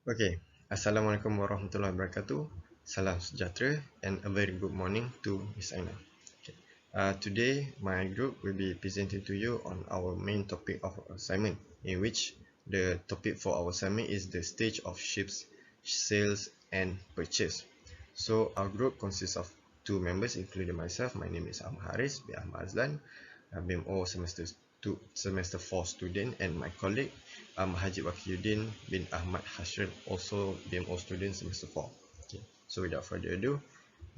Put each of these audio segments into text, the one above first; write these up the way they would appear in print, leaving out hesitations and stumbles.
Okay, Assalamualaikum warahmatullahi wabarakatuh. Salam sejahtera and a very good morning to Miss Aina. Okay. Today, my group will be presenting to you on our main topic of our assignment, in which the topic for our assignment is the stage of ships, sales and purchase. So, our group consists of two members, including myself. My name is Ahmad Hariz bin Ahmad Azlan, BMO semester 4 student, and my colleague Ahmad Hajid Waqiuddin bin Ahmad Hashir, also BMO student semester 4. Okay. So without further ado,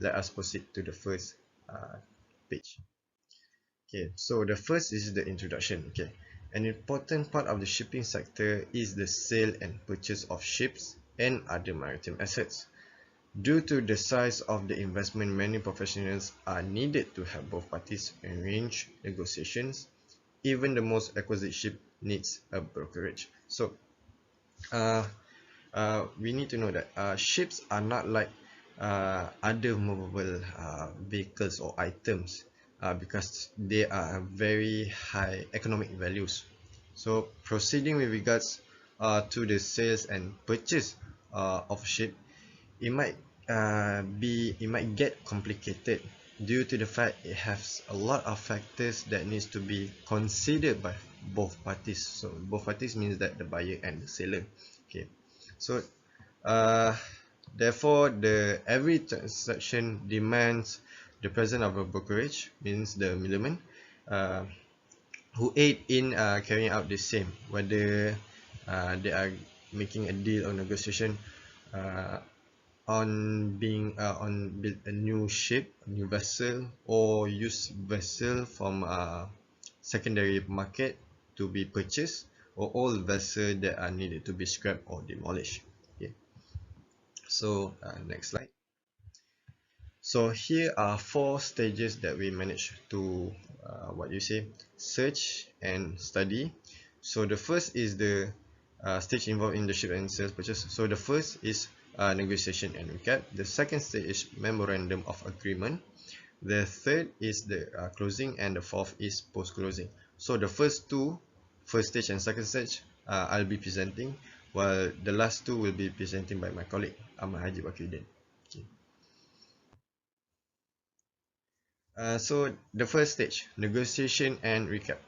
let us proceed to the first page. Okay, so the first is the introduction. Okay, an important part of the shipping sector is the sale and purchase of ships and other maritime assets. Due to the size of the investment, many professionals are needed to help both parties arrange negotiations. Even the most exquisite ship needs a brokerage. So, uh, we need to know that ships are not like other movable vehicles or items because they are very high economic values. So, proceeding with regards to the sales and purchase of ship, it might get complicated due to the fact it has a lot of factors that needs to be considered by both parties. So both parties means that the buyer and the seller. Okay, so uh, therefore the every transaction demands the presence of a brokerage, means the middleman, uh, who aid in carrying out the same, whether they are making a deal or negotiation uh, on build a new ship, a new vessel, or use vessel from secondary market to be purchased, or all vessels that are needed to be scrapped or demolished. Okay. So next slide. So here are four stages that we managed to search and study. So the first is the stage involved in the ship and sales purchase. So the first is negotiation and recap. The second stage is memorandum of agreement. The third is the closing, and the fourth is post closing. So the first stage and second stage, I'll be presenting, while the last two will be presenting by my colleague Ahmad Hajid Waqiuddin. Okay. So the first stage, negotiation and recap.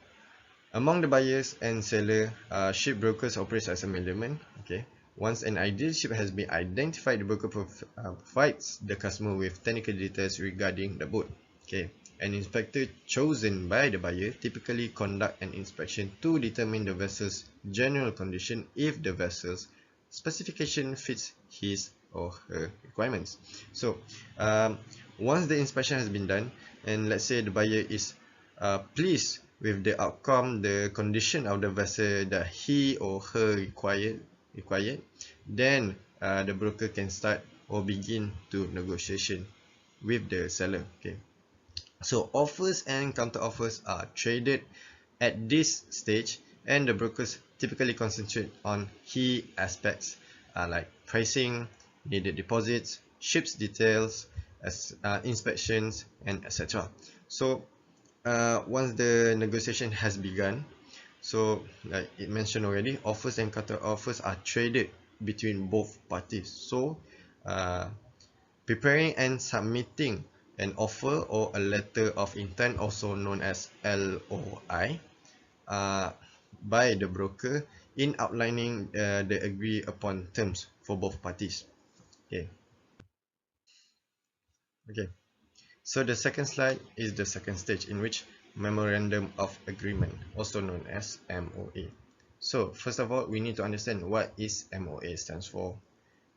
Among the buyers and seller, ship brokers operate as a middleman. Okay. Once an ideal ship has been identified, the broker provides the customer with technical details regarding the boat. Okay. An inspector chosen by the buyer typically conduct an inspection to determine the vessel's general condition if the vessel's specification fits his or her requirements. So, once the inspection has been done, and let's say the buyer is pleased with the outcome, the condition of the vessel that he or her required, then the broker can start or begin to negotiation with the seller. Okay. So offers and counter offers are traded at this stage, and the brokers typically concentrate on key aspects like pricing, needed deposits, ships details, inspections, and etc. So once the negotiation has begun, so like it mentioned already, offers and counter offers are traded between both parties. So uh, preparing and submitting an offer or a letter of intent, also known as LOI, uh, by the broker in outlining the agreed upon terms for both parties. Okay. Okay. So the second slide is the second stage, in which memorandum of agreement, also known as MOA. So first of all, we need to understand what is MOA stands for.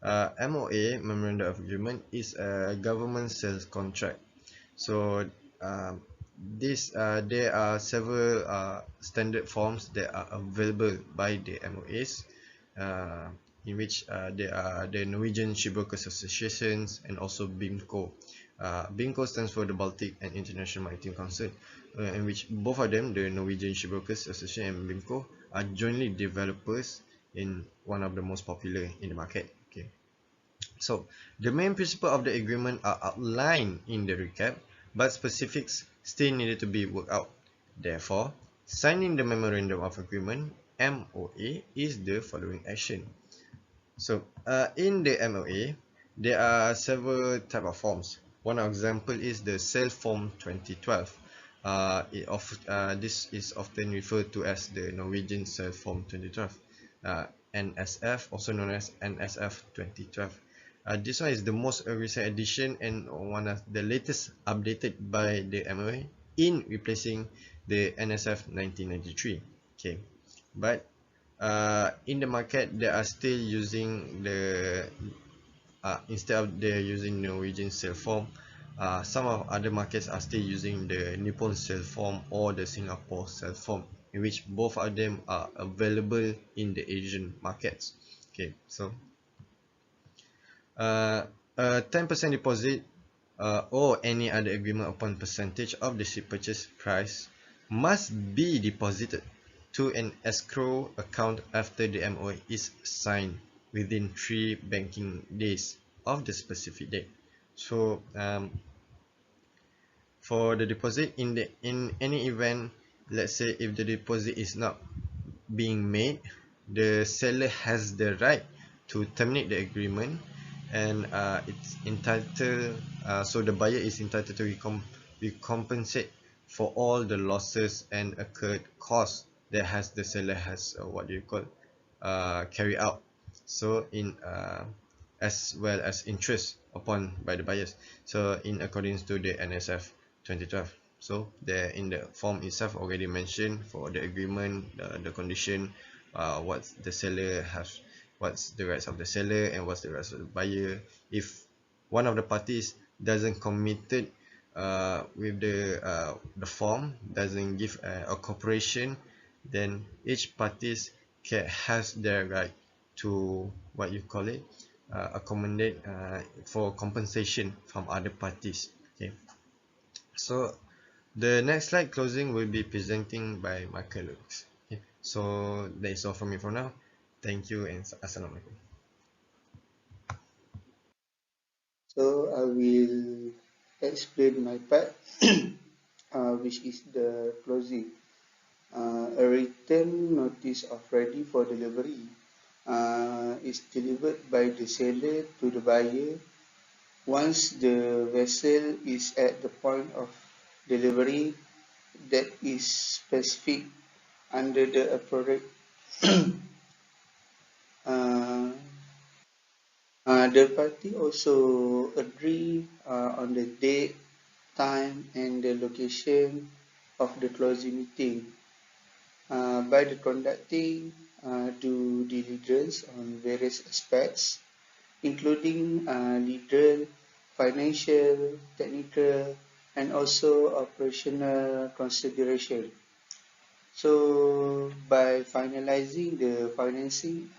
MOA, Memorandum of Agreement, is a government sales contract. So there are several standard forms that are available by the MOAs, uh, in which there are the Norwegian Shipbrokers Associations and also BIMCO. BIMCO stands for the Baltic and International Maritime Council, in which both of them, the Norwegian Shipbrokers Association and BIMCO, are jointly developers in one of the most popular in the market. Okay. So, the main principle of the agreement are outlined in the recap, but specifics still needed to be worked out. Therefore, signing the Memorandum of Agreement (MOA) is the following action. So, in the MOA, there are several type of forms. One example is the Cell Form 2012. This is often referred to as the Norwegian Cell Form 2012, NSF, also known as NSF 2012. This one is the most recent addition and one of the latest updated by the MOA in replacing the NSF 1993. Okay, but in the market they are still using the instead of they using Norwegian cell form, some of other markets are still using the Nippon cell form or the Singapore cell form, in which both of them are available in the Asian markets. Okay, so uh, a 10% deposit or any other agreement upon percentage of the ship purchase price must be deposited to an escrow account after the MOA is signed within 3 banking days of the specific date. So for the deposit, in any event, let's say if the deposit is not being made, the seller has the right to terminate the agreement, and it's entitled so the buyer is entitled to recompensate for all the losses and incurred costs that has the seller has what do you call carry out, so in as well as interest upon by the buyers, so in accordance to the NSF 2012. So there in the form itself already mentioned for the agreement, the condition, what's the seller has, what's the rights of the seller and what's the rights of the buyer. If one of the parties doesn't committed with the form, doesn't give a cooperation, then each parties has their right to what you call it, accommodate for compensation from other parties. Okay, so the next slide closing will be presenting by my colleagues. Okay, so that is all from me for now. Thank you and assalamualaikum. So I will explain my part, which is the closing. A written notice of ready for delivery is delivered by the seller to the buyer once the vessel is at the point of delivery that is specific under the appropriate. uh, the party also agree on the date, time, and the location of the closing meeting by the conducting due diligence on various aspects, including legal, financial, technical, and also operational consideration. So, by finalizing the financing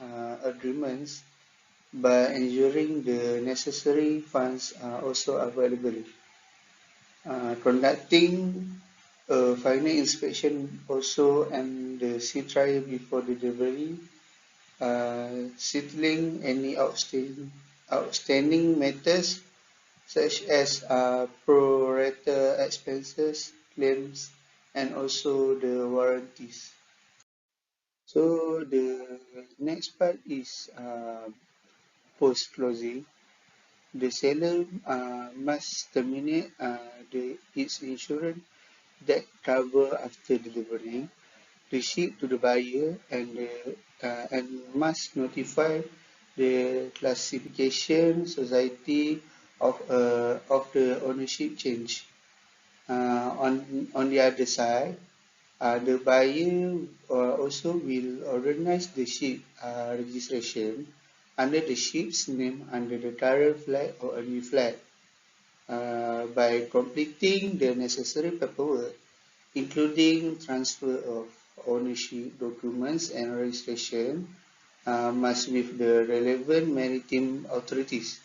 agreements, by ensuring the necessary funds are also available, conducting a final inspection also and the sea trial before the delivery, settling any outstanding matters such as pro rata expenses, claims, and also the warranties. So the next part is post closing. The seller must terminate its insurance that cover after delivery, the ship to the buyer, and must notify the classification society of the ownership change. On the other side, the buyer also will organize the ship registration under the ship's name under the current flag or a new flag by completing the necessary paperwork, including transfer of ownership documents and registration, must with the relevant maritime authorities.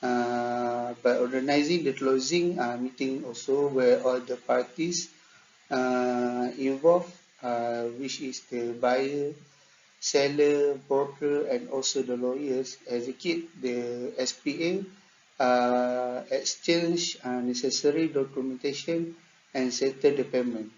By organizing the closing meeting also where all the parties involved, which is the buyer, seller, broker, and also the lawyers, execute the SPA, exchange necessary documentation, and settle the payment.